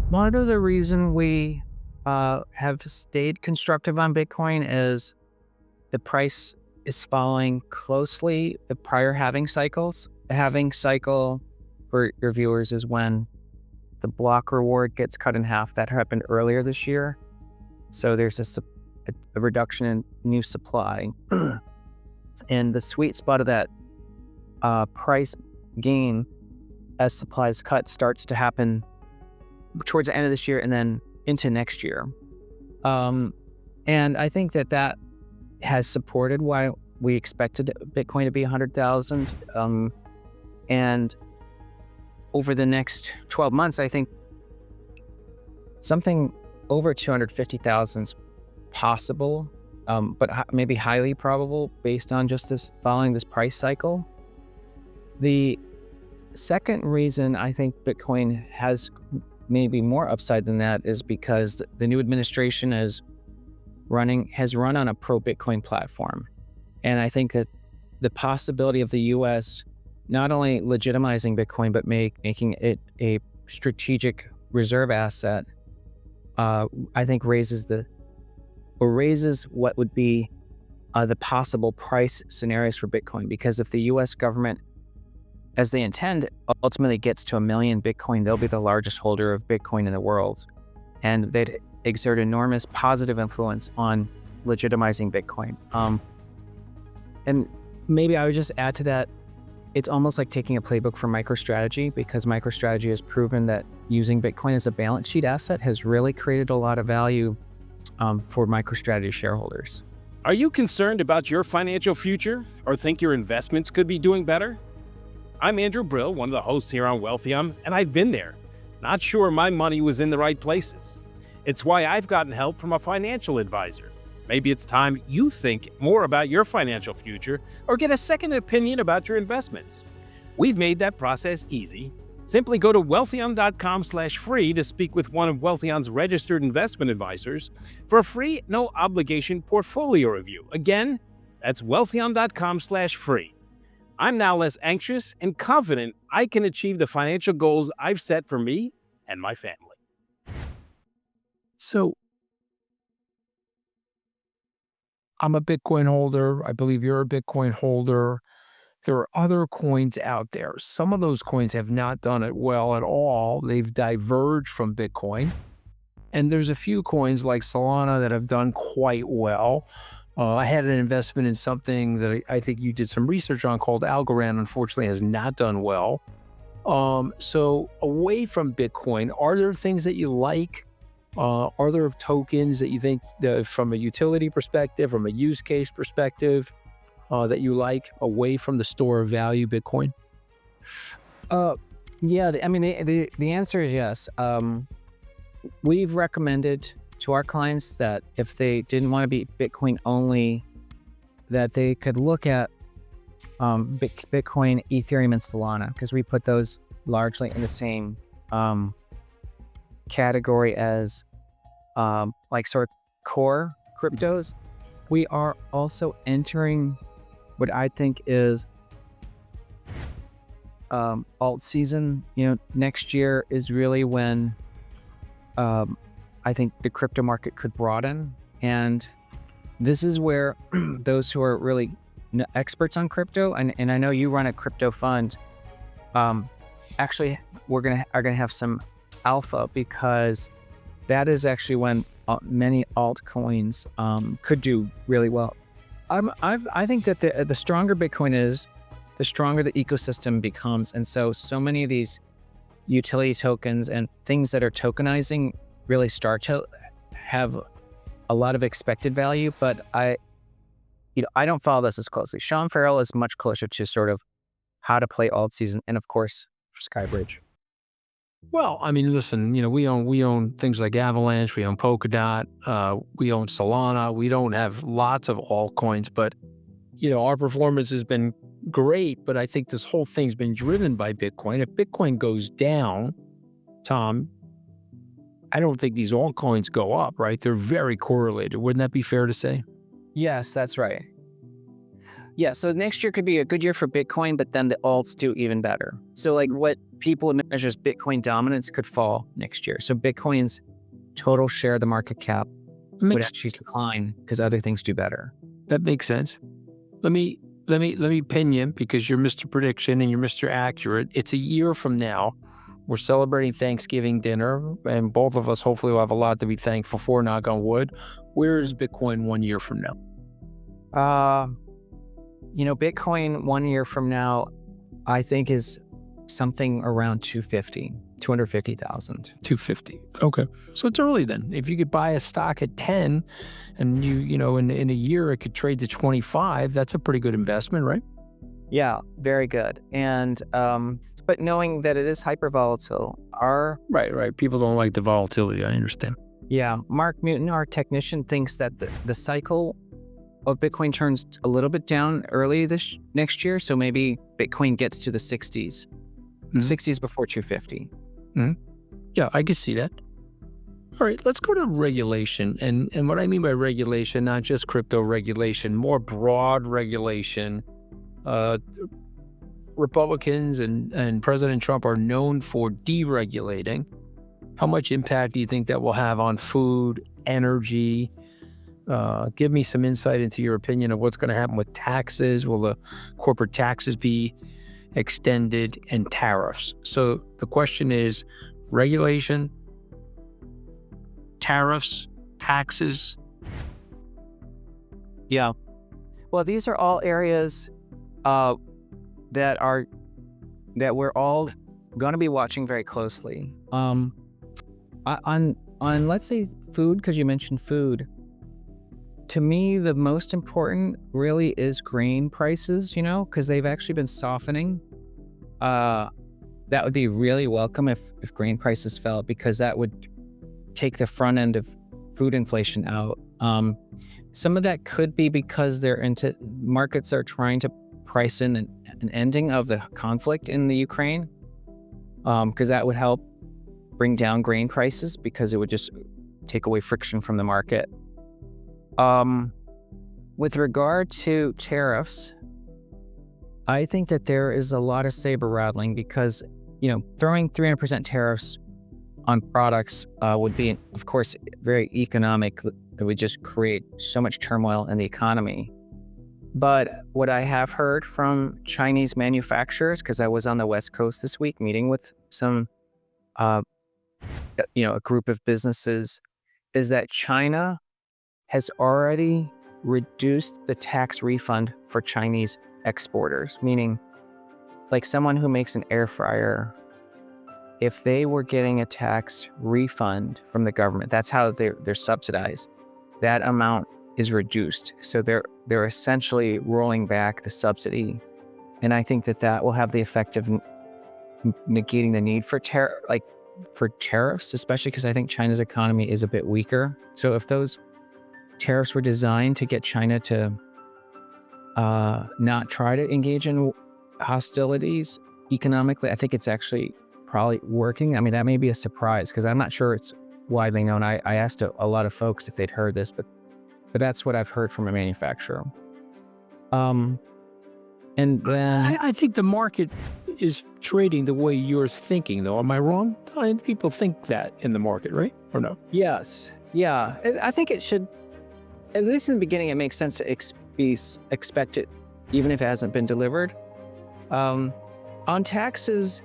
One of the reason we have stayed constructive on Bitcoin is the price is following closely the prior halving cycles. The halving cycle for your viewers is when the block reward gets cut in half. That happened earlier this year. So there's a reduction in new supply. And the sweet spot of that price gain as supply is cut starts to happen towards the end of this year and then into next year. And I think that has supported why we expected Bitcoin to be 100,000. And over the next 12 months, I think something over 250,000 is possible, but maybe highly probable based on just following this price cycle. The second reason I think Bitcoin has maybe more upside than that is because the new administration has run on a pro-Bitcoin platform. And I think that the possibility of the US not only legitimizing Bitcoin, but making it a strategic reserve asset, I think raises what would be the possible price scenarios for Bitcoin. Because if the US government, as they intend, ultimately gets to 1 million Bitcoin, they'll be the largest holder of Bitcoin in the world. And they'd exert enormous positive influence on legitimizing Bitcoin. And maybe I would just add to that, it's almost like taking a playbook from MicroStrategy, because MicroStrategy has proven that using Bitcoin as a balance sheet asset has really created a lot of value for MicroStrategy shareholders. Are you concerned about your financial future or think your investments could be doing better? I'm Andrew Brill, one of the hosts here on Wealthium, and I've been there. Not sure my money was in the right places. It's why I've gotten help from a financial advisor. Maybe it's time you think more about your financial future or get a second opinion about your investments. We've made that process easy. Simply go to wealthium.com/free to speak with one of Wealthion's registered investment advisors for a free, no-obligation portfolio review. Again, that's wealthium.com/free. I'm now less anxious and confident I can achieve the financial goals I've set for me and my family. So I'm a Bitcoin holder. I believe you're a Bitcoin holder. There are other coins out there. Some of those coins have not done it well at all. They've diverged from Bitcoin. And there's a few coins like Solana that have done quite well. I had an investment in something that I think you did some research on called Algorand. Unfortunately, has not done well. So away from Bitcoin, are there things that you like? Are there tokens that you think from a utility perspective, from a use case perspective, that you like away from the store of value Bitcoin? Yeah, I mean, the answer is yes. We've recommended to our clients that if they didn't want to be Bitcoin only, that they could look at Bitcoin, Ethereum, and Solana, because we put those largely in the same category as like sort of core cryptos. We are also entering what I think is alt season. Next year is really when I think the crypto market could broaden, and this is where those who are really experts on crypto, and I know you run a crypto fund, actually are gonna have some alpha, because that is actually when many altcoins could do really well. I think that the stronger Bitcoin is, the stronger the ecosystem becomes, and so many of these utility tokens and things that are tokenizing really start to have a lot of expected value. But I don't follow this as closely. Sean Farrell is much closer to sort of how to play alt season, and of course Skybridge. Well, I mean, listen, we own things like Avalanche, we own Polkadot, we own Solana. We don't have lots of altcoins, but our performance has been great. But I think this whole thing's been driven by Bitcoin. If Bitcoin goes down, Tom, I don't think these altcoins go up, right? They're very correlated. Wouldn't that be fair to say? Yes, that's right. Yeah, so next year could be a good year for Bitcoin, but then the alts do even better. So like what people measures Bitcoin dominance could fall next year. So Bitcoin's total share of the market cap would actually decline because other things do better. That makes sense. Let me pin you because you're Mr. Prediction and you're Mr. Accurate. It's a year from now. We're celebrating Thanksgiving dinner, and both of us hopefully will have a lot to be thankful for, knock on wood. Where is Bitcoin 1 year from now? Bitcoin 1 year from now, I think is something around 250,000. 250. Okay. So it's early then. If you could buy a stock at 10 and in a year it could trade to 25, that's a pretty good investment, right? Yeah, very good. And but knowing that it is hyper volatile, Right. People don't like the volatility. I understand. Yeah, Mark Mutin, our technician, thinks that the cycle of Bitcoin turns a little bit down early this next year. So maybe Bitcoin gets to the 60s, 60s before 250. Yeah, I can see that. All right, let's go to regulation. And what I mean by regulation, not just crypto regulation, more broad regulation. Republicans and President Trump are known for deregulating. How much impact do you think that will have on food, energy? Give me some insight into your opinion of what's going to happen with taxes. Will the corporate taxes be extended, and tariffs? So the question is regulation, tariffs, taxes. Yeah. Well, these are all areas that we're all going to be watching very closely. On let's say food, because you mentioned food. To me, the most important really is grain prices, because they've actually been softening. That would be really welcome if grain prices fell, because that would take the front end of food inflation out. Some of that could be because markets are trying to price in an ending of the conflict in the Ukraine, because that would help bring down grain prices, because it would just take away friction from the market. With regard to tariffs, I think that there is a lot of saber rattling, because, throwing 300% tariffs on products would be, of course, very economic. It would just create so much turmoil in the economy. But what I have heard from Chinese manufacturers, because I was on the West Coast this week meeting with some, a group of businesses, is that China has already reduced the tax refund for Chinese exporters, meaning like someone who makes an air fryer, if they were getting a tax refund from the government, that's how they're subsidized, that amount is reduced. So they're essentially rolling back the subsidy. And I think that will have the effect of negating the need for tariffs, especially because I think China's economy is a bit weaker. So if those tariffs were designed to get China to not try to engage in hostilities economically, I think it's actually probably working. I mean, that may be a surprise, because I'm not sure it's widely known. I asked a lot of folks if they'd heard this, but that's what I've heard from a manufacturer. And then I think the market is trading the way you're thinking, though. Am I wrong? People think that in the market, right? Or no? Yes. Yeah. I think it should, at least in the beginning, it makes sense to be expected, even if it hasn't been delivered. On taxes,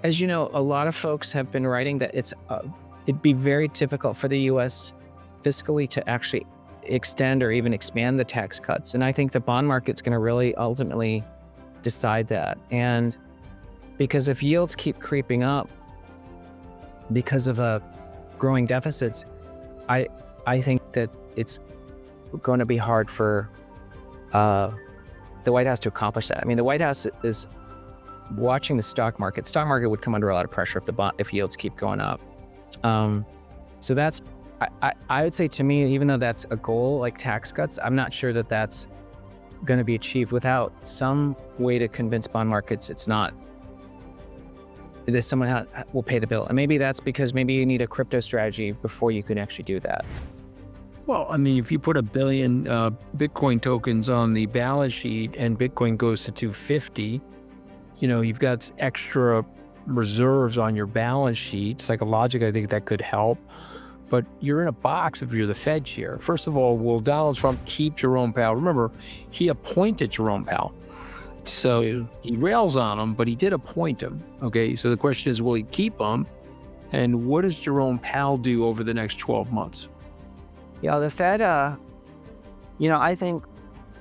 as you know, a lot of folks have been writing that it'd be very difficult for the U.S. fiscally to actually extend or even expand the tax cuts. And I think the bond market's going to really ultimately decide that. And because if yields keep creeping up because of growing deficits, I think that it's going to be hard for the White House to accomplish that. I mean, the White House is watching the stock market. Stock market would come under a lot of pressure if yields keep going up. So that's, I would say, to me, even though that's a goal like tax cuts, I'm not sure that that's going to be achieved without some way to convince bond markets it's not, that someone will pay the bill. And maybe that's because maybe you need a crypto strategy before you can actually do that. Well, I mean, if you put 1 billion Bitcoin tokens on the balance sheet and Bitcoin goes to 250, you've got extra reserves on your balance sheet. Psychologically, I think that could help. But you're in a box if you're the Fed chair. First of all, will Donald Trump keep Jerome Powell? Remember, he appointed Jerome Powell. So he rails on him, but he did appoint him. Okay, so the question is, will he keep him? And what does Jerome Powell do over the next 12 months? Yeah, the Fed, I think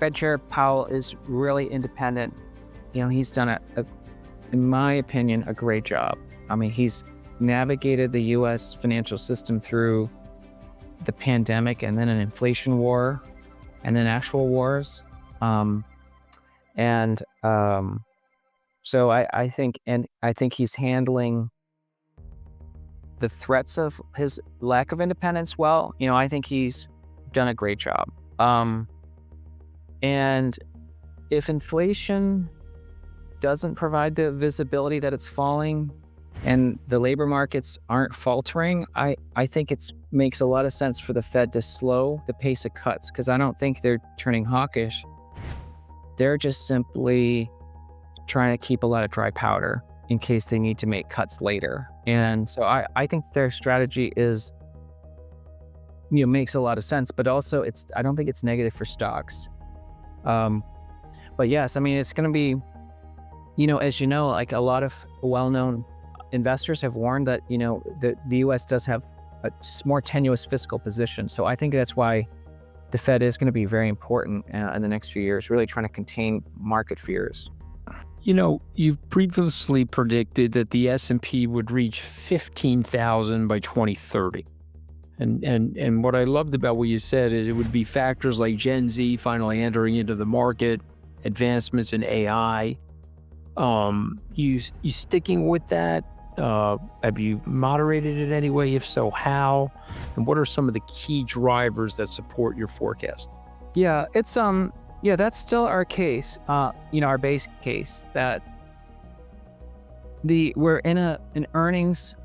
Fed Chair Powell is really independent. He's done in my opinion, a great job. I mean, he's navigated the U.S. financial system through the pandemic and then an inflation war and then actual wars. So I think he's handling the threats of his lack of independence well. I think he's done a great job. And if inflation doesn't provide the visibility that it's falling and the labor markets aren't faltering, I think it makes a lot of sense for the Fed to slow the pace of cuts, because I don't think they're turning hawkish. They're just simply trying to keep a lot of dry powder in case they need to make cuts later. And so I think their strategy is, makes a lot of sense, but also I don't think it's negative for stocks. But yes, I mean, it's going to be, as you know, like a lot of well-known investors have warned that, the U.S. does have a more tenuous fiscal position. So I think that's why the Fed is going to be very important in the next few years, really trying to contain market fears. You've previously predicted that the S&P would reach 15,000 by 2030. And what I loved about what you said is it would be factors like Gen Z finally entering into the market, advancements in AI. You sticking with that? Have you moderated it in any way? If so, how? And what are some of the key drivers that support your forecast? Yeah, it's that's still our case. Our base case that we're in an earnings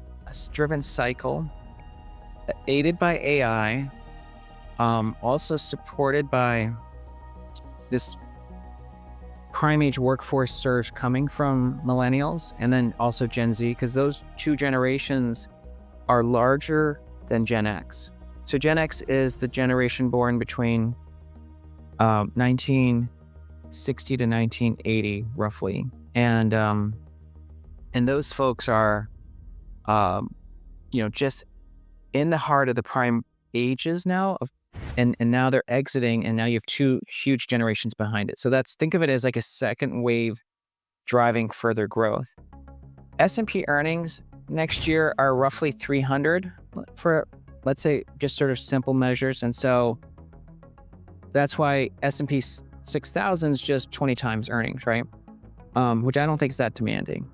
driven cycle, aided by AI, also supported by this prime age workforce surge coming from millennials and then also Gen Z, because those two generations are larger than Gen X. So Gen X is the generation born between 1960 to 1980, roughly. And those folks are, just in the heart of the prime ages now, and now they're exiting, and now you have two huge generations behind it. So think of it as like a second wave driving further growth. S&P earnings next year are roughly 300 for, let's say, just sort of simple measures. And so that's why S&P 6,000 is just 20 times earnings, right? Which I don't think is that demanding.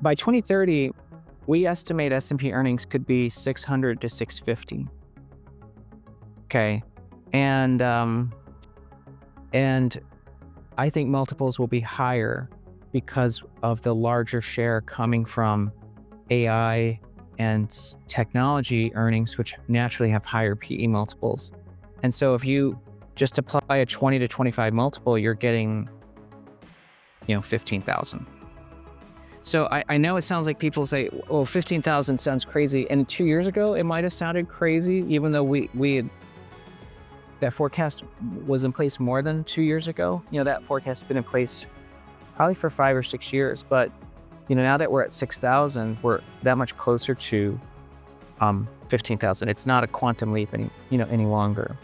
By 2030, we estimate S&P earnings could be 600 to 650. Okay, and I think multiples will be higher because of the larger share coming from AI and technology earnings, which naturally have higher PE multiples. And so if you just apply a 20 to 25 multiple, you're getting, 15,000. So I know it sounds like people say, oh, 15,000 sounds crazy. And 2 years ago, it might have sounded crazy, even though we had, that forecast was in place more than 2 years ago. That forecast has been in place probably for 5 or 6 years. But, now that we're at 6,000, we're that much closer to 15,000. It's not a quantum leap any longer.